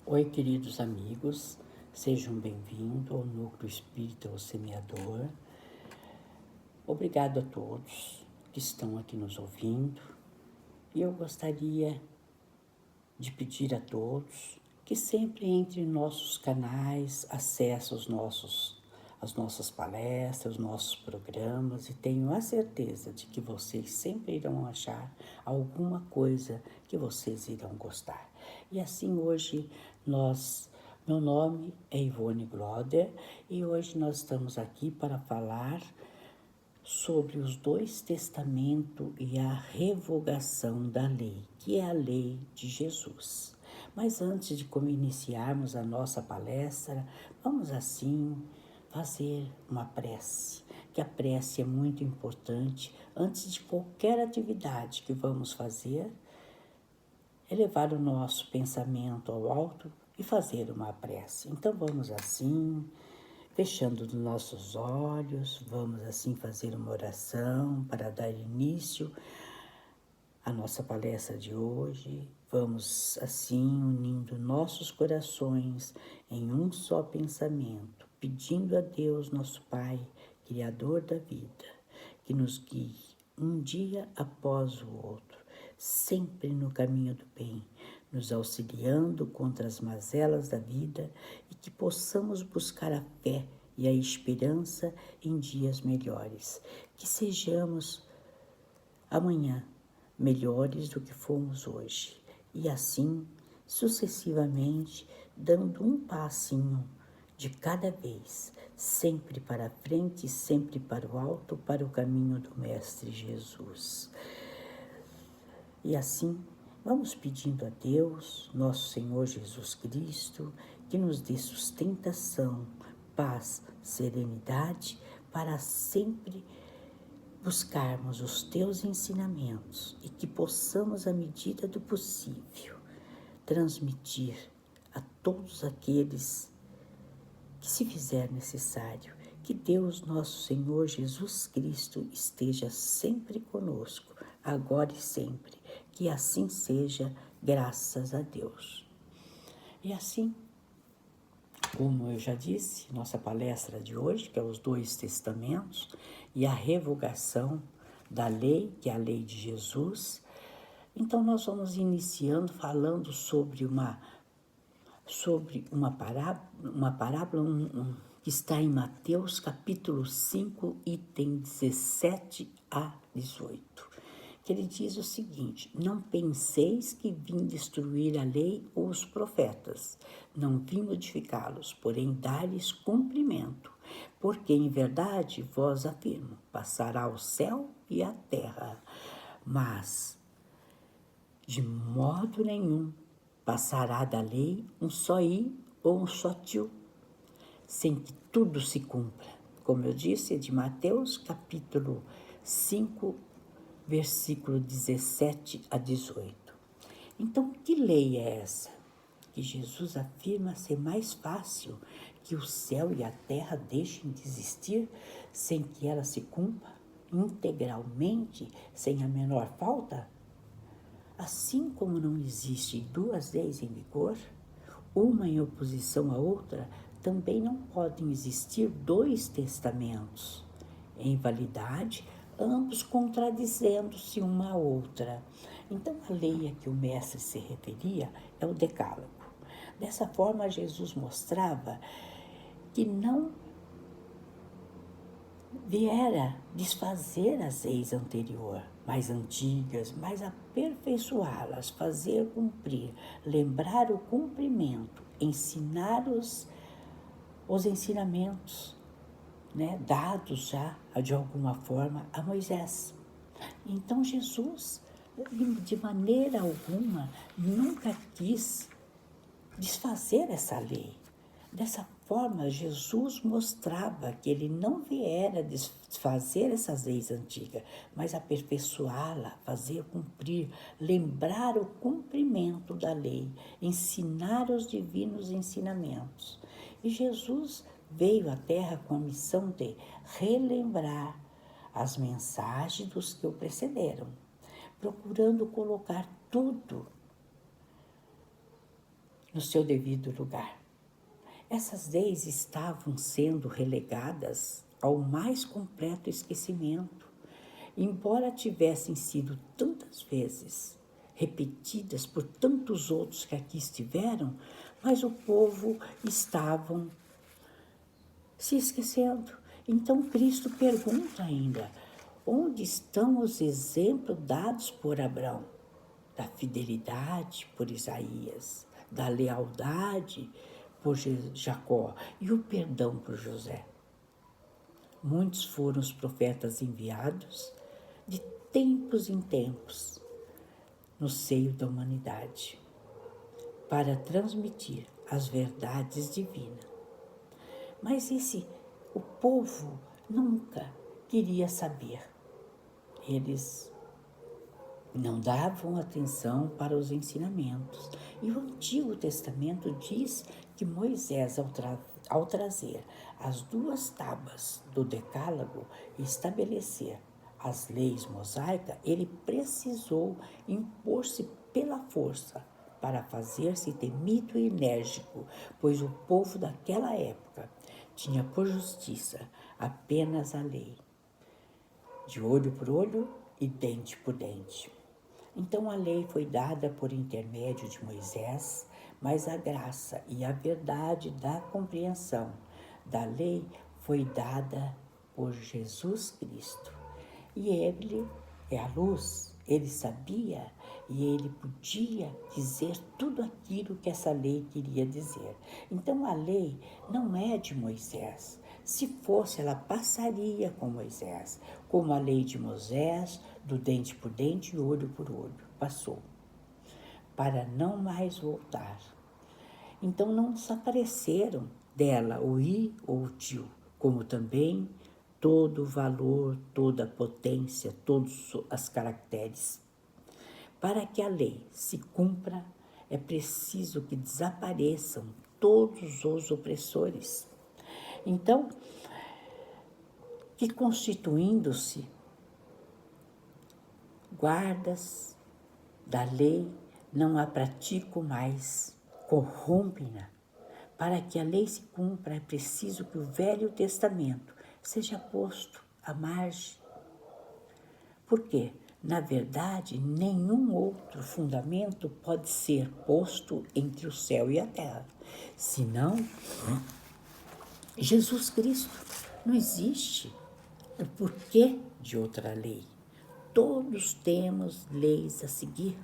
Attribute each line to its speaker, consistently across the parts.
Speaker 1: Oi, queridos amigos, sejam bem-vindos ao Núcleo Espírita o Semeador. Obrigado a todos que estão aqui nos ouvindo e eu gostaria de pedir a todos que sempre entre em nossos canais, acessem as nossas palestras, os nossos programas e tenho a certeza de que vocês sempre irão achar alguma coisa que vocês irão gostar. E assim hoje meu nome é Ivone Gloder e hoje nós estamos aqui para falar sobre os dois testamentos e a revogação da lei, que é a lei de Jesus. Mas antes de iniciarmos a nossa palestra, vamos assim fazer uma prece, que a prece é muito importante antes de qualquer atividade que vamos fazer, elevar o nosso pensamento ao alto e fazer uma prece. Então vamos assim, fechando os nossos olhos, vamos assim fazer uma oração para dar início à nossa palestra de hoje. Vamos assim unindo nossos corações em um só pensamento, pedindo a Deus, nosso Pai, Criador da vida, que nos guie um dia após o outro, sempre no caminho do bem, nos auxiliando contra as mazelas da vida e que possamos buscar a fé e a esperança em dias melhores. Que sejamos amanhã melhores do que fomos hoje. E assim, sucessivamente, dando um passinho de cada vez, sempre para frente, sempre para o alto, para o caminho do Mestre Jesus. E assim, vamos pedindo a Deus, nosso Senhor Jesus Cristo, que nos dê sustentação, paz, serenidade, para sempre buscarmos os teus ensinamentos e que possamos, à medida do possível, transmitir a todos aqueles que se fizer necessário. Que Deus, nosso Senhor Jesus Cristo, esteja sempre conosco, agora e sempre. Que assim seja, graças a Deus. E assim, como eu já disse, nossa palestra de hoje, que é os dois testamentos e a revogação da lei, que é a lei de Jesus. Então nós vamos iniciando falando sobre uma parábola que está em Mateus capítulo 5, item 17 a 18. Que ele diz o seguinte: não penseis que vim destruir a lei ou os profetas, não vim modificá-los, porém dar-lhes cumprimento. Porque em verdade vos afirmo, passará o céu e a terra, mas de modo nenhum passará da lei um só i ou um só tio, sem que tudo se cumpra. Como eu disse, é de Mateus capítulo 5, versículo 17 a 18. Então, que lei é essa? Que Jesus afirma ser mais fácil que o céu e a terra deixem de existir sem que ela se cumpra integralmente, sem a menor falta? Assim como não existe duas leis em vigor, uma em oposição à outra, também não podem existir dois testamentos em validade, ambos contradizendo-se uma à outra. Então, a lei a que o mestre se referia é o Decálogo. Dessa forma, Jesus mostrava que não viera desfazer as leis anteriores, mais antigas, mas aperfeiçoá-las, fazer cumprir, lembrar o cumprimento, ensinar os ensinamentos, dados já, de alguma forma, a Moisés. Então, Jesus, de maneira alguma, nunca quis desfazer essa lei. Dessa forma, Jesus mostrava que ele não viera desfazer essas leis antigas, mas aperfeiçoá-la, fazer cumprir, lembrar o cumprimento da lei, ensinar os divinos ensinamentos. E Jesus veio à Terra com a missão de relembrar as mensagens dos que o precederam, procurando colocar tudo no seu devido lugar. Essas leis estavam sendo relegadas ao mais completo esquecimento, embora tivessem sido tantas vezes repetidas por tantos outros que aqui estiveram, mas o povo estava se esquecendo. Então Cristo pergunta ainda: onde estão os exemplos dados por Abraão? Da fidelidade por Isaías, da lealdade por Jacó e o perdão por José. Muitos foram os profetas enviados de tempos em tempos no seio da humanidade para transmitir as verdades divinas. Mas o povo nunca queria saber. Eles não davam atenção para os ensinamentos. E o Antigo Testamento diz que Moisés, ao trazer as 2 tábuas do Decálogo e estabelecer as leis mosaicas, ele precisou impor-se pela força para fazer-se temido e enérgico, pois o povo daquela época tinha por justiça apenas a lei, de olho por olho e dente por dente. Então a lei foi dada por intermédio de Moisés, mas a graça e a verdade da compreensão da lei foi dada por Jesus Cristo. E ele é a luz, ele sabia e ele podia dizer tudo aquilo que essa lei queria dizer. Então a lei não é de Moisés. Se fosse, ela passaria com Moisés, como a lei de Moisés, do dente por dente e olho por olho. Passou, para não mais voltar. Então não desapareceram dela o i ou o tio, como também todo o valor, toda a potência, todos os caracteres. Para que a lei se cumpra, é preciso que desapareçam todos os opressores. Então, que constituindo-se guardas da lei, não a praticam mais, corrompem-na. Para que a lei se cumpra, é preciso que o Velho Testamento seja posto à margem. Por quê? Na verdade, nenhum outro fundamento pode ser posto entre o céu e a terra, senão Jesus Cristo. Não existe o porquê de outra lei. Todos temos leis a seguir.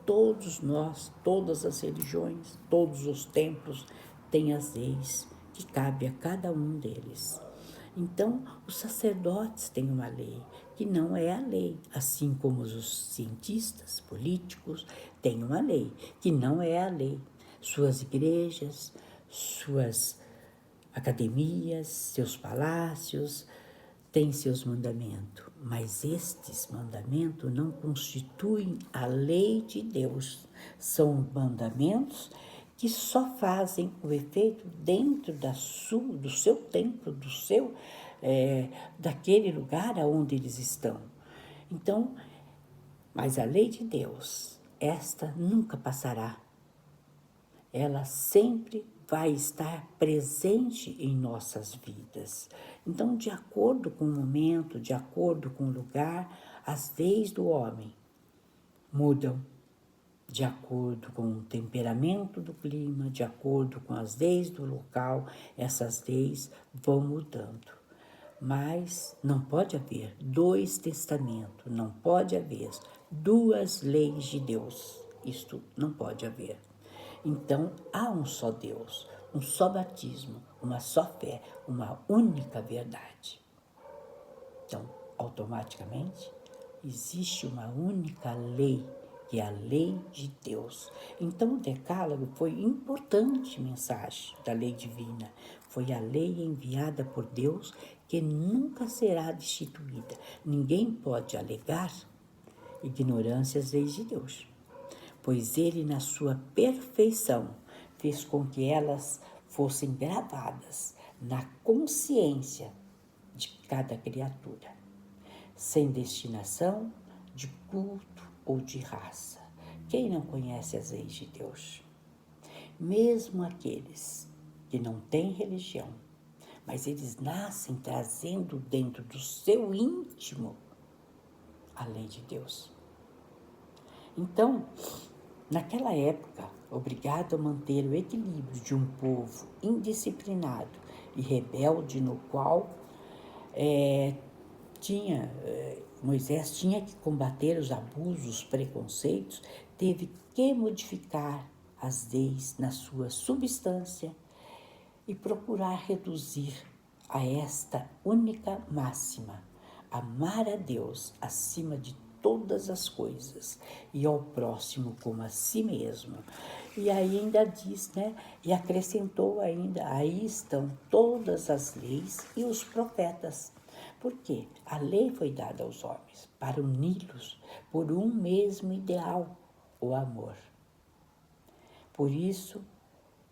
Speaker 1: Todos nós, todas as religiões, todos os templos têm as leis que cabe a cada um deles. Então, os sacerdotes têm uma lei que não é a lei, assim como os cientistas, políticos têm uma lei que não é a lei. Suas igrejas, suas academias, seus palácios têm seus mandamentos, mas estes mandamentos não constituem a lei de Deus. São mandamentos que só fazem o efeito dentro do seu templo, daquele lugar aonde eles estão. Então, mas a lei de Deus, esta nunca passará. Ela sempre vai estar presente em nossas vidas. Então, de acordo com o momento, de acordo com o lugar, as leis do homem mudam. De acordo com o temperamento do clima, de acordo com as leis do local, essas leis vão mudando. Mas não pode haver 2 testamentos, não pode haver 2 leis de Deus. Isto não pode haver. Então, há um só Deus, um só batismo, uma só fé, uma única verdade. Então, automaticamente, existe uma única lei, que é a lei de Deus. Então, o Decálogo foi importante mensagem da lei divina. Foi a lei enviada por Deus que nunca será destituída. Ninguém pode alegar ignorância às leis de Deus, pois ele, na sua perfeição, fez com que elas fossem gravadas na consciência de cada criatura, sem destinação de culto ou de raça. Quem não conhece as leis de Deus? mesmo aqueles que não têm religião, mas eles nascem trazendo dentro do seu íntimo a lei de Deus. Então, naquela época, obrigado a manter o equilíbrio de um povo indisciplinado e rebelde, no qual Moisés tinha que combater os abusos, os preconceitos, teve que modificar as leis na sua substância e procurar reduzir a esta única máxima: amar a Deus acima de todas as coisas e ao próximo como a si mesmo. E ainda diz, e acrescentou ainda, aí estão todas as leis e os profetas. Porque a lei foi dada aos homens para uni-los por um mesmo ideal, o amor. Por isso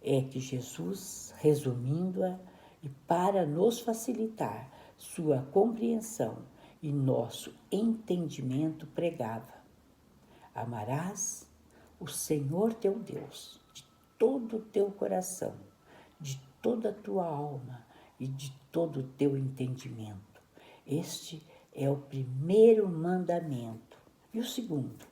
Speaker 1: é que Jesus, resumindo-a, e para nos facilitar sua compreensão e nosso entendimento, pregava: amarás o Senhor teu Deus de todo o teu coração, de toda a tua alma e de todo o teu entendimento. Este é o primeiro mandamento. E o segundo,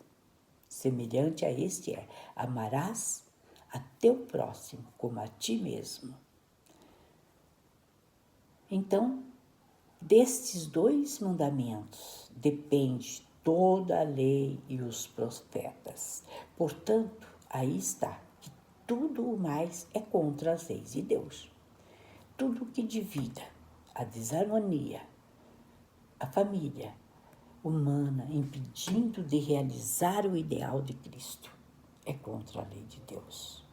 Speaker 1: semelhante a este, é: amarás a teu próximo como a ti mesmo. Então, destes dois mandamentos depende toda a lei e os profetas. Portanto, aí está, que tudo o mais é contra as leis de Deus. Tudo que divida, a desarmonia, a família humana, impedindo de realizar o ideal de Cristo, é contra a lei de Deus.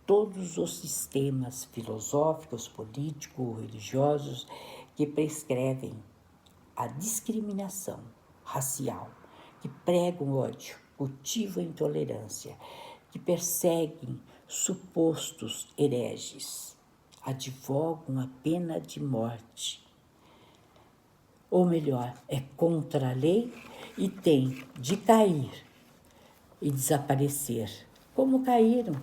Speaker 1: Todos os sistemas filosóficos, políticos, religiosos que prescrevem a discriminação racial, que pregam ódio, cultivam a intolerância, que perseguem supostos hereges, advogam a pena de morte. Ou melhor, é contra a lei e tem de cair e desaparecer, como caíram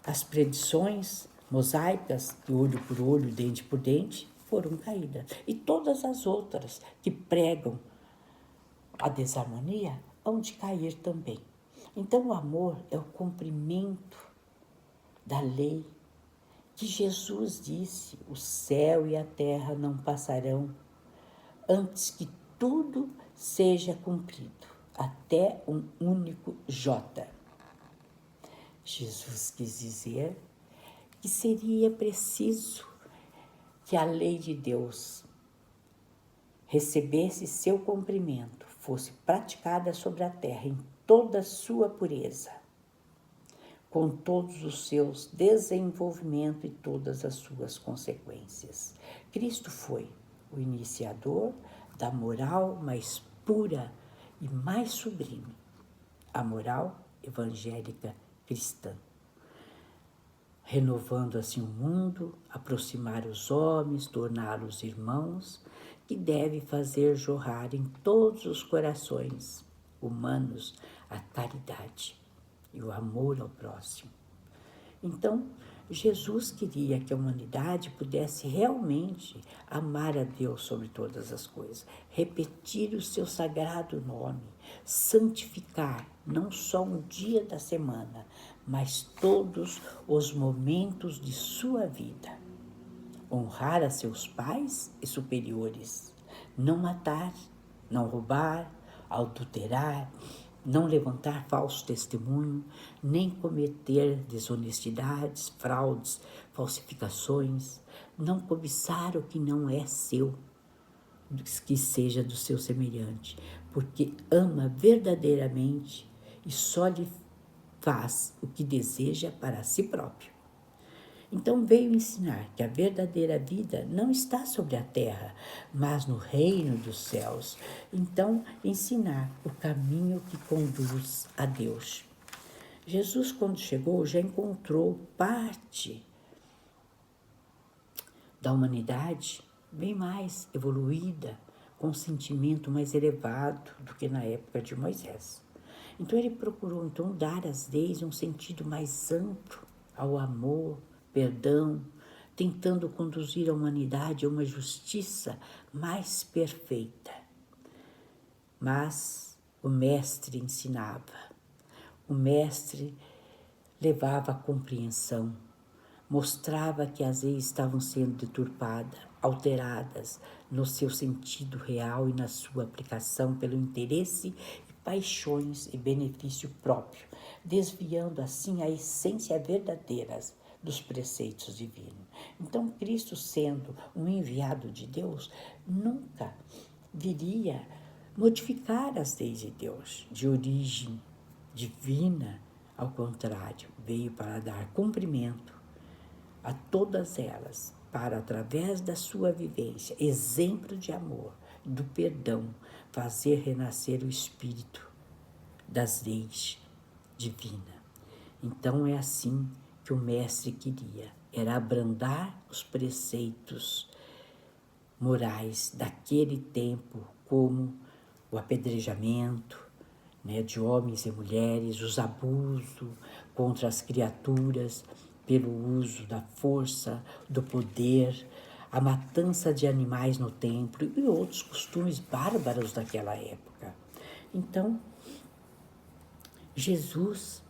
Speaker 1: as predições mosaicas, de olho por olho, dente por dente, foram caídas. E todas as outras que pregam a desarmonia hão de cair também. Então o amor é o cumprimento da lei que Jesus disse: o céu e a terra não passarão antes que tudo seja cumprido, até um único J. Jesus quis dizer que seria preciso que a lei de Deus recebesse seu cumprimento, fosse praticada sobre a terra em toda a sua pureza, com todos os seus desenvolvimentos e todas as suas consequências. Cristo foi o iniciador da moral mais pura e mais sublime, a moral evangélica cristã, renovando assim o mundo, aproximar os homens, torná-los irmãos, que deve fazer jorrar em todos os corações humanos a caridade e o amor ao próximo. Então, Jesus queria que a humanidade pudesse realmente amar a Deus sobre todas as coisas, repetir o seu sagrado nome, santificar não só um dia da semana, mas todos os momentos de sua vida. Honrar a seus pais e superiores, não matar, não roubar, adulterar, não levantar falso testemunho, nem cometer desonestidades, fraudes, falsificações, não cobiçar o que não é seu, que seja do seu semelhante, porque ama verdadeiramente e só lhe faz o que deseja para si próprio. Então veio ensinar que a verdadeira vida não está sobre a terra, mas no reino dos céus. Então, ensinar o caminho que conduz a Deus. Jesus, quando chegou, já encontrou parte da humanidade bem mais evoluída, com um sentimento mais elevado do que na época de Moisés. Então, ele procurou dar às leis um sentido mais amplo, ao amor, perdão, tentando conduzir a humanidade a uma justiça mais perfeita. Mas o mestre ensinava, o mestre levava a compreensão, mostrava que as leis estavam sendo deturpadas, alteradas no seu sentido real e na sua aplicação pelo interesse e paixões e benefício próprio, desviando assim a essência verdadeira dos preceitos divinos. Então, Cristo, sendo um enviado de Deus, nunca viria modificar as leis de Deus, de origem divina. Ao contrário, veio para dar cumprimento a todas elas, para, através da sua vivência, exemplo de amor, do perdão, fazer renascer o espírito das leis divinas. Então é assim que o mestre queria, era abrandar os preceitos morais daquele tempo, como o apedrejamento, de homens e mulheres, os abusos contra as criaturas pelo uso da força, do poder, a matança de animais no templo e outros costumes bárbaros daquela época. Então, Jesus,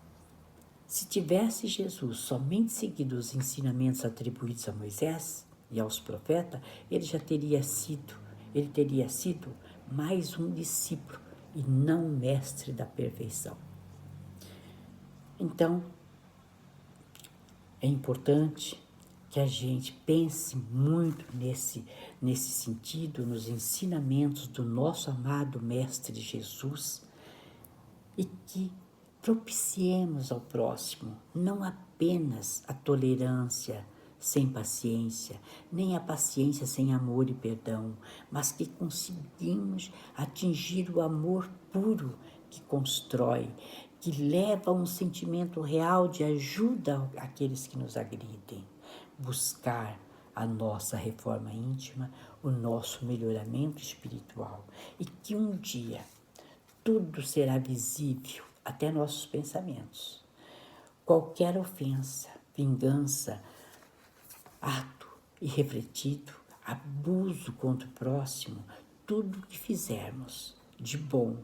Speaker 1: se tivesse Jesus somente seguido os ensinamentos atribuídos a Moisés e aos profetas, ele teria sido mais um discípulo e não mestre da perfeição. Então, é importante que a gente pense muito nesse sentido, nos ensinamentos do nosso amado Mestre Jesus, e que propiciemos ao próximo não apenas a tolerância sem paciência, nem a paciência sem amor e perdão, mas que conseguimos atingir o amor puro que constrói, que leva a um sentimento real de ajuda àqueles que nos agridem. Buscar a nossa reforma íntima, o nosso melhoramento espiritual, e que um dia tudo será visível, até nossos pensamentos. Qualquer ofensa, vingança, ato irrefletido, abuso contra o próximo, tudo que fizermos, de bom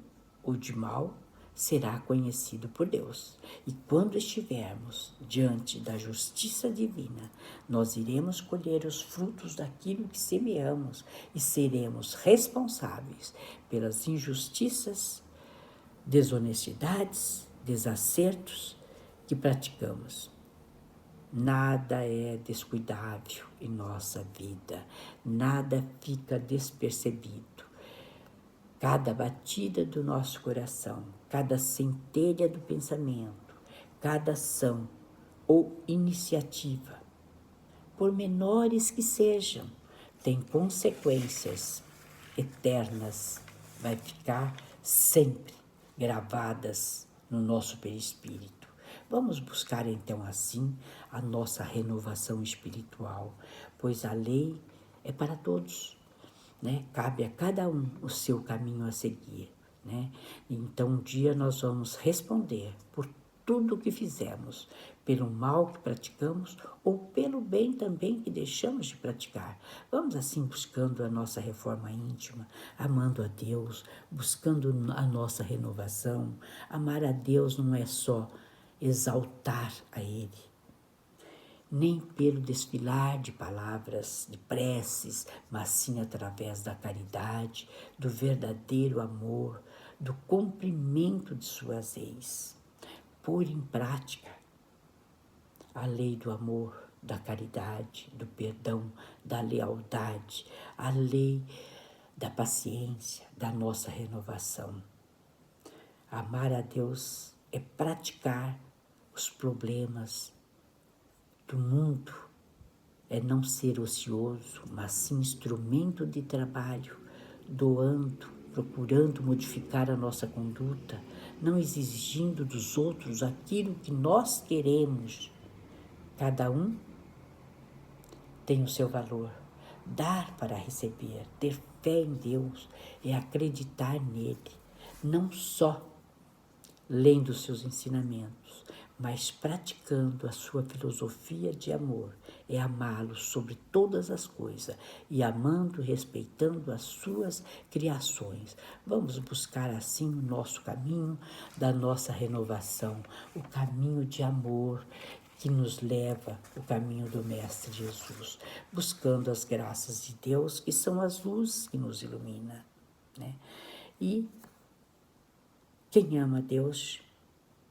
Speaker 1: ou de mal, será conhecido por Deus. E quando estivermos diante da justiça divina, nós iremos colher os frutos daquilo que semeamos e seremos responsáveis pelas injustiças, desonestidades, desacertos que praticamos. Nada é descuidável em nossa vida, nada fica despercebido. Cada batida do nosso coração, cada centelha do pensamento, cada ação ou iniciativa, por menores que sejam, tem consequências eternas, vai ficar sempre gravadas no nosso perispírito. Vamos buscar então assim a nossa renovação espiritual, pois a lei é para todos, Cabe a cada um o seu caminho a seguir, Então um dia nós vamos responder por tudo o que fizemos, pelo mal que praticamos ou pelo bem também que deixamos de praticar. Vamos assim buscando a nossa reforma íntima, amando a Deus, buscando a nossa renovação. Amar a Deus não é só exaltar a Ele, nem pelo desfilar de palavras, de preces, mas sim através da caridade, do verdadeiro amor, do cumprimento de suas leis. Pôr em prática a lei do amor, da caridade, do perdão, da lealdade, a lei da paciência, da nossa renovação. Amar a Deus é praticar os problemas do mundo, é não ser ocioso, mas sim instrumento de trabalho, doando, procurando modificar a nossa conduta, não exigindo dos outros aquilo que nós queremos. Cada um tem o seu valor. Dar para receber, ter fé em Deus é acreditar nele, não só lendo seus ensinamentos, mas praticando a sua filosofia de amor, é amá-lo sobre todas as coisas e amando, respeitando as suas criações. Vamos buscar assim o nosso caminho da nossa renovação, o caminho de amor que nos leva o caminho do Mestre Jesus, buscando as graças de Deus, que são as luzes que nos ilumina, né? E quem ama Deus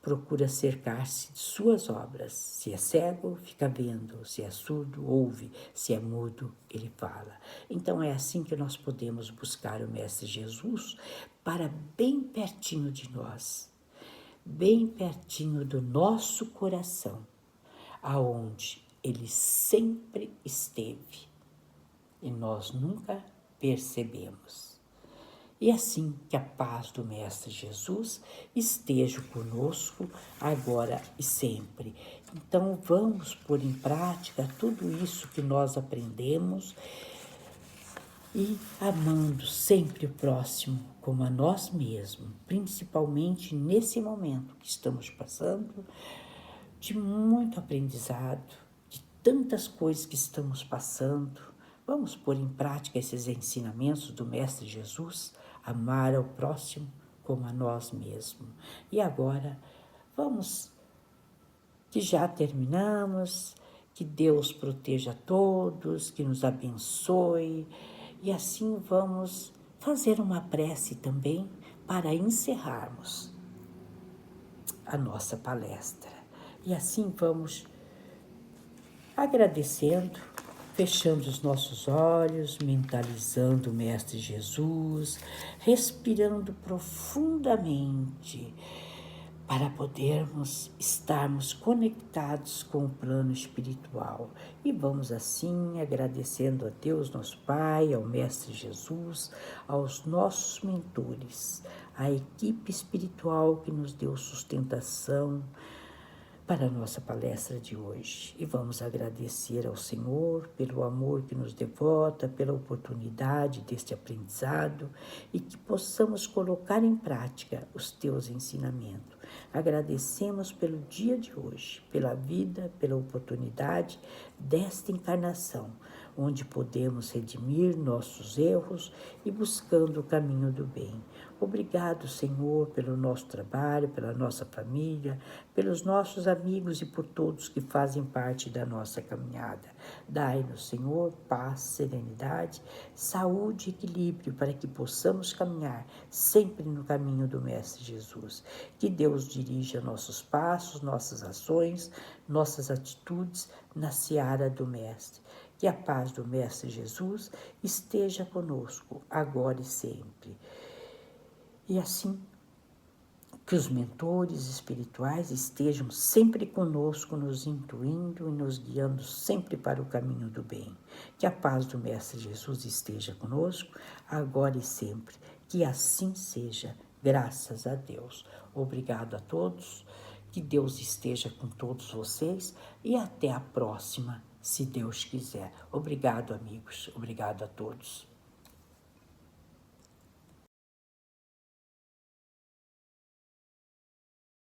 Speaker 1: procura cercar-se de suas obras. Se é cego, fica vendo. Se é surdo, ouve. Se é mudo, ele fala. Então é assim que nós podemos buscar o Mestre Jesus para bem pertinho de nós, bem pertinho do nosso coração, aonde ele sempre esteve e nós nunca percebemos. E assim que a paz do Mestre Jesus esteja conosco agora e sempre. Então vamos pôr em prática tudo isso que nós aprendemos e amando sempre o próximo como a nós mesmos, principalmente nesse momento que estamos passando de muito aprendizado, de tantas coisas que estamos passando. Vamos pôr em prática esses ensinamentos do Mestre Jesus, amar ao próximo como a nós mesmos. E agora, vamos, que já terminamos, que Deus proteja a todos, que nos abençoe, e assim vamos fazer uma prece também para encerrarmos a nossa palestra. E assim vamos agradecendo, fechando os nossos olhos, mentalizando o Mestre Jesus, respirando profundamente para podermos estarmos conectados com o plano espiritual. E vamos assim agradecendo a Deus, nosso Pai, ao Mestre Jesus, aos nossos mentores, à equipe espiritual que nos deu sustentação para a nossa palestra de hoje. E vamos agradecer ao Senhor pelo amor que nos devota, pela oportunidade deste aprendizado e que possamos colocar em prática os teus ensinamentos. Agradecemos pelo dia de hoje, pela vida, pela oportunidade desta encarnação, onde podemos redimir nossos erros e buscando o caminho do bem. Obrigado, Senhor, pelo nosso trabalho, pela nossa família, pelos nossos amigos e por todos que fazem parte da nossa caminhada. Dai-nos, Senhor, paz, serenidade, saúde e equilíbrio para que possamos caminhar sempre no caminho do Mestre Jesus. Que Deus dirija nossos passos, nossas ações, nossas atitudes na seara do Mestre. Que a paz do Mestre Jesus esteja conosco, agora e sempre. E assim, que os mentores espirituais estejam sempre conosco, nos intuindo e nos guiando sempre para o caminho do bem. Que a paz do Mestre Jesus esteja conosco, agora e sempre. Que assim seja, graças a Deus. Obrigado a todos, que Deus esteja com todos vocês e até a próxima, se Deus quiser. Obrigado, amigos. Obrigado a todos.